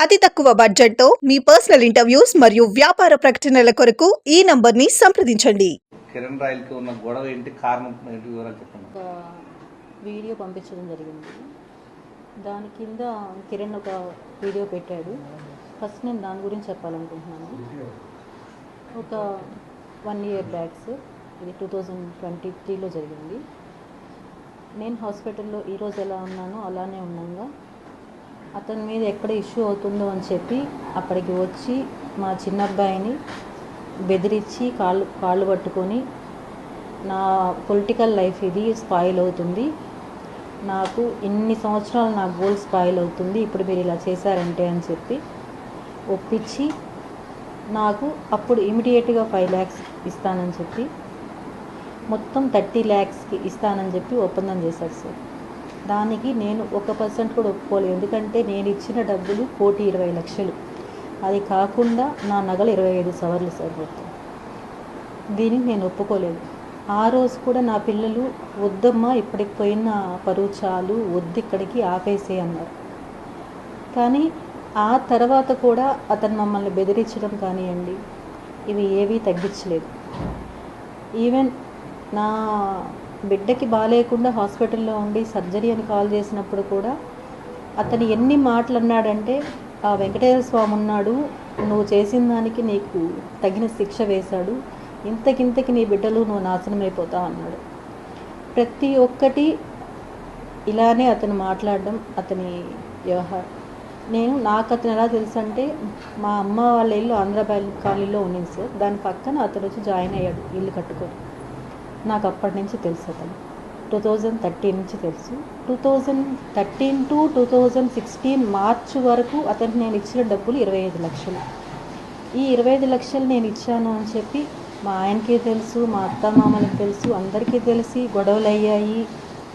అతి తక్కువ బడ్జెట్ తో మీ పర్సనల్ ఇంటర్వ్యూస్ మరియు వ్యాపార ప్రకటనల కొరకు ఈ నంబర్ ని సంప్రదించండి. కిరణ్ రాయల్ కి ఉన్న గొడవ ఏంటి, కారణం ఏంటి, వివరాలు చెప్పండి. ఒక వీడియో పంపించడం జరిగింది. దాని కింద కిరణ్ ఒక వీడియో పెట్టాడు. ఫస్ట్ నేను దాని గురించి చెప్పాలనుకుంటున్నాను. ఒక 1 year బ్యాక్స్, ఇది 2023లో జరిగింది. నేను హాస్పిటల్లో ఈరోజు ఎలా ఉన్నానో అలానే ఉన్నాగా అతని మీద ఎక్కడ ఇష్యూ అవుతుందో అని చెప్పి అక్కడికి వచ్చి మా చిన్న అబ్బాయిని బెదిరించి కాళ్ళు పట్టుకొని, నా పొలిటికల్ లైఫ్ ఇది స్పాయిల్ అవుతుంది, నాకు ఇన్ని సంవత్సరాలు నా గోల్ స్పాయిల్ అవుతుంది, ఇప్పుడు మీరు ఇలా చేశారంటే అని చెప్పి ఒప్పించి నాకు అప్పుడు ఇమీడియట్గా 5 lakhs ఇస్తానని చెప్పి మొత్తం 30 lakhsకి ఇస్తానని చెప్పి ఒప్పందం చేశారు సార్. దానికి నేను 1% కూడా ఒప్పుకోలేదు. ఎందుకంటే నేను ఇచ్చిన డబ్బులు 1,20,00,000. అది కాకుండా నా నగలు 25 సవర్లు సార్ మొత్తం. దీనికి నేను ఒప్పుకోలేదు. ఆ రోజు కూడా నా పిల్లలు వద్దమ్మా, ఇప్పటికి పోయిన పరువు చాలు, వద్దు, ఇక్కడికి ఆపేసే అన్నారు. కానీ ఆ తర్వాత కూడా అతను మమ్మల్ని బెదిరించడం కానివ్వండి, ఇవి ఏవీ తగ్గించలేదు. ఈవెన్ నా బిడ్డకి బాగాలేకుండా హాస్పిటల్లో ఉండి సర్జరీ అని కాల్ చేసినప్పుడు కూడా అతను ఎన్ని మాటలు అన్నాడంటే, ఆ వెంకటేశ్వర స్వామి ఉన్నాడు, నువ్వు చేసిన దానికి నీకు తగిన శిక్ష వేశాడు, ఇంతకింతకి నీ బిడ్డలు నువ్వు నాశనం అయిపోతావు అన్నాడు. ప్రతి ఒక్కటి ఇలానే అతను మాట్లాడడం, అతని వ్యవహారం. నాకు అతను ఎలా తెలుసు అంటే, మా అమ్మ వాళ్ళ ఇల్లు ఆంధ్ర కాలనీలో ఉండింది సార్. దాని పక్కన అతను వచ్చి జాయిన్ అయ్యాడు ఇల్లు కట్టుకొని. నాకు అప్పటి నుంచి తెలుసు అతను. 2013 నుంచి తెలుసు. 2013 to 2016 మార్చి వరకు అతనికి నేను ఇచ్చిన డబ్బులు 25 లక్షలు. ఈ 25 లక్షలు నేను ఇచ్చాను అని చెప్పి మా ఆయనకి తెలుసు, మా అత్తమామలకి తెలుసు, అందరికీ తెలిసి గొడవలు అయ్యాయి,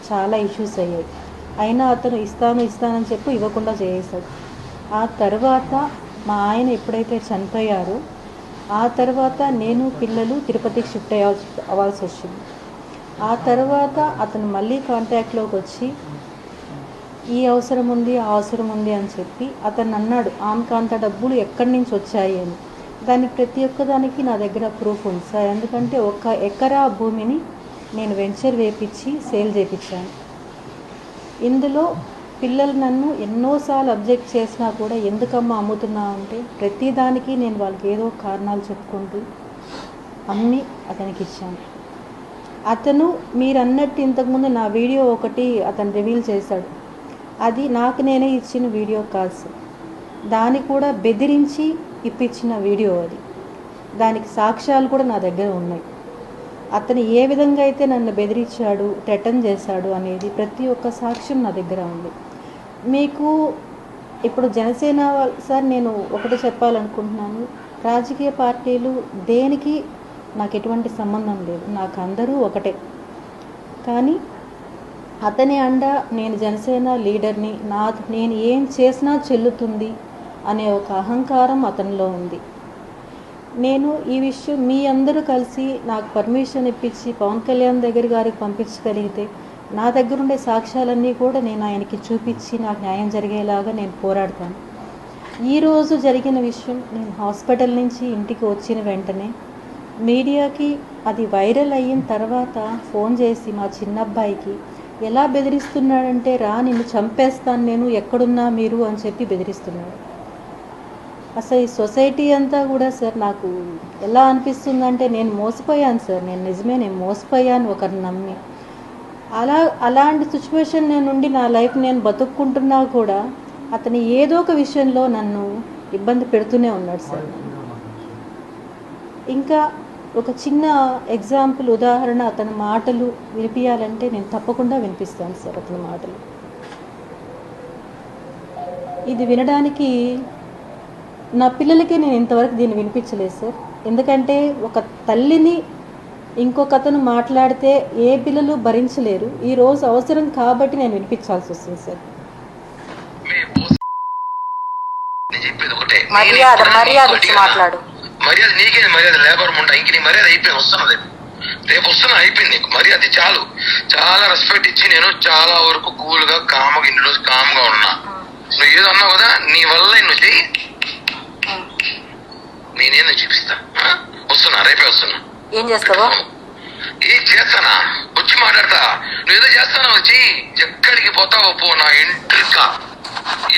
చాలా ఇష్యూస్ అయ్యాయి. అయినా అతను ఇస్తానని చెప్పి ఇవ్వకుండా చేసేసాడు. ఆ తర్వాత మా ఆయన ఎప్పుడైతే చనిపోయారో ఆ తర్వాత నేను పిల్లలు తిరుపతికి షిఫ్ట్ అవ్వాల్సి వచ్చింది. ఆ తర్వాత అతను మళ్ళీ కాంటాక్ట్లోకి వచ్చి ఈ అవసరం ఉంది, ఆ అవసరం ఉంది అని చెప్పి అతను అన్నాడు, ఆమెకు అంత డబ్బులు ఎక్కడి నుంచి వచ్చాయి అని. దానికి ప్రతి ఒక్కదానికి నా దగ్గర ప్రూఫ్ ఉంది సార్. ఎందుకంటే 1 ఎకరా భూమిని నేను వెంచర్ వేపించి సేల్ చేయించాను. ఇందులో పిల్లలు నన్ను ఎన్నోసార్లు అబ్జెక్ట్ చేసినా కూడా ఎందుకమ్మా అమ్ముతున్నావు అంటే, ప్రతిదానికి నేను వాళ్ళకి ఏదో కారణాలు చెప్పుకుంటూ అమ్మి అతనికి ఇచ్చాను. అతను మీరు అన్నట్టు ఇంతకుముందు నా వీడియో ఒకటి అతను రివీల్ చేశాడు. అది నాకు నేనే ఇచ్చిన వీడియో కాల్స్, దాన్ని కూడా బెదిరించి ఇప్పించిన వీడియో అది. దానికి సాక్ష్యాలు కూడా నా దగ్గర ఉన్నాయి. అతను ఏ విధంగా అయితే నన్ను బెదిరించాడు, థ్రెటన్ చేశాడు అనేది ప్రతి ఒక్క సాక్ష్యం నా దగ్గర ఉంది. మీకు ఇప్పుడు జనసేన సార్, నేను ఒకటి చెప్పాలనుకుంటున్నాను. రాజకీయ పార్టీలు దేనికి నాకు ఎటువంటి సంబంధం లేదు, నాకు అందరూ ఒకటే. కానీ అతని అండ నేను జనసేన లీడర్ని, నేను ఏం చేసినా చెల్లుతుంది అనే ఒక అహంకారం అతనిలో ఉంది. నేను ఈ విషయం మీ అందరూ కలిసి నాకు పర్మిషన్ ఇప్పించి పవన్ కళ్యాణ్ గారికి పంపించగలిగితే నా దగ్గర ఉండే సాక్ష్యాలన్నీ కూడా నేను ఆయనకి చూపించి నాకు న్యాయం జరిగేలాగా నేను పోరాడతాను. ఈరోజు జరిగిన విషయం, నేను హాస్పిటల్ నుంచి ఇంటికి వచ్చిన వెంటనే మీడియాకి అది వైరల్ అయిన తర్వాత ఫోన్ చేసి మా చిన్నబ్బాయికి ఎలా బెదిరిస్తున్నాడంటే, రా నిన్ను చంపేస్తాను నేను, ఎక్కడున్నా మీరు అని చెప్పి బెదిరిస్తున్నాడు. అసలు ఈ సొసైటీ అంతా కూడా సార్ నాకు ఎలా అనిపిస్తుందంటే, నేను మోసపోయాను సార్. నేను మోసపోయాను ఒకరిని నమ్మి. అలాంటి సిచ్యువేషన్ నుండి నా లైఫ్ నేను బతుక్కుంటున్నా కూడా అతను ఏదో ఒక విషయంలో నన్ను ఇబ్బంది పెడుతూనే ఉన్నాడు సార్. ఇంకా ఒక చిన్న ఎగ్జాంపుల్, ఉదాహరణ, అతని మాటలు వినిపించాలంటే నేను తప్పకుండా వినిపిస్తాను సార్. అతని మాటలు ఇది వినడానికి నా పిల్లలకి నేను ఇంతవరకు దీన్ని వినిపించలేదు సార్. ఎందుకంటే ఒక తల్లిని ఇంకొక అతను మాట్లాడితే ఏ పిల్లలు భరించలేరు. ఈరోజు అవసరం కాబట్టి నేను వినిపించాల్సి వస్తుంది సార్. మాట్లాడు మర్యాద నీకే, మర్యాద లేబర్ ముండా, ఇంక నీ మర్యాద అయిపోయింది, వస్తున్నది రేపు అయిపోయింది నీకు మర్యాద. చాలు, చాలా రెస్పెక్ట్ ఇచ్చి నేను చాలా వరకు కూల్గా కామ్గా ఇన్ని రోజు కామ్గా ఉన్నా. నువ్వు ఏదో అన్నావు కదా, నీ వల్ల నువ్వు చెయ్యి, నేనేదో చూపిస్తా. వస్తున్నా, రేపే వస్తున్నా. ఏం చేస్తావా? ఏం చేస్తానా, వచ్చి మాట్లాడతా. నువ్వేదో చేస్తానా, వచ్చి ఎక్కడికి పోతావో పో, నా ఇంట్రికా.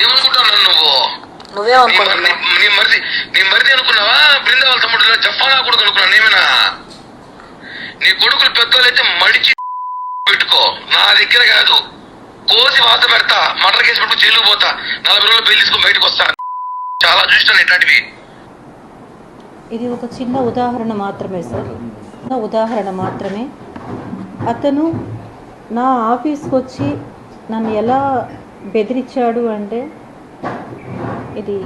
ఏమనుకుంటావు నువ్వు? నీ మరిది అనుకున్నావా? బృందావల తమ్ముడు జఫానా కొడుకు అనుకున్నావు నేమేనా? నీ కొడుకులు పెద్దోళ్ళైతే మడిచి పెట్టుకో, నా దగ్గర కాదు. కోసి వాత పెడతా, మర్డర్ కేసు పెట్టుకు జైలు పోతా, 40 రోజులు బెయిల్ తీసుకుని బయటకు వస్తా. చాలా చూస్తాను ఇట్లాంటివి. ఇది ఒక చిన్న ఉదాహరణ మాత్రమే సార్, ఉదాహరణ మాత్రమే. అతను నా ఆఫీస్కి వచ్చి నన్ను ఎలా బెదిరించాడు అంటే, ఇది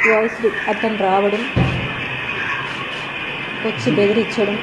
వాయిస్ అతను రావడం, వచ్చి బెదిరించడం,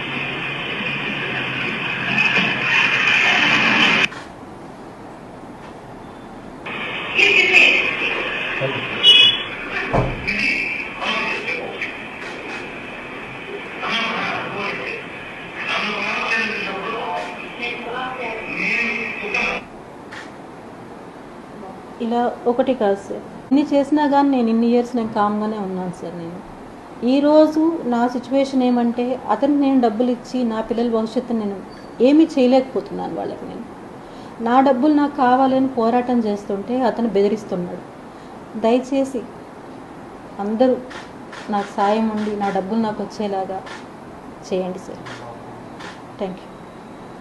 ఇలా ఒకటి కాదు సార్. ఇన్ని చేసినా కానీ నేను ఇన్ని ఇయర్స్ నేను కామ్గానే ఉన్నాను సార్. నేను ఈరోజు నా సిచ్యువేషన్ ఏమంటే, అతనికి నేను డబ్బులు ఇచ్చి నా పిల్లల భవిష్యత్తు నేను ఏమీ చేయలేకపోతున్నాను వాళ్ళకి. నేను నా డబ్బులు నాకు కావాలని పోరాటం చేస్తుంటే అతను బెదిరిస్తున్నాడు. దయచేసి అందరూ నాకు సాయం ఉండి నా డబ్బులు నాకు వచ్చేలాగా చేయండి సార్. Thank you.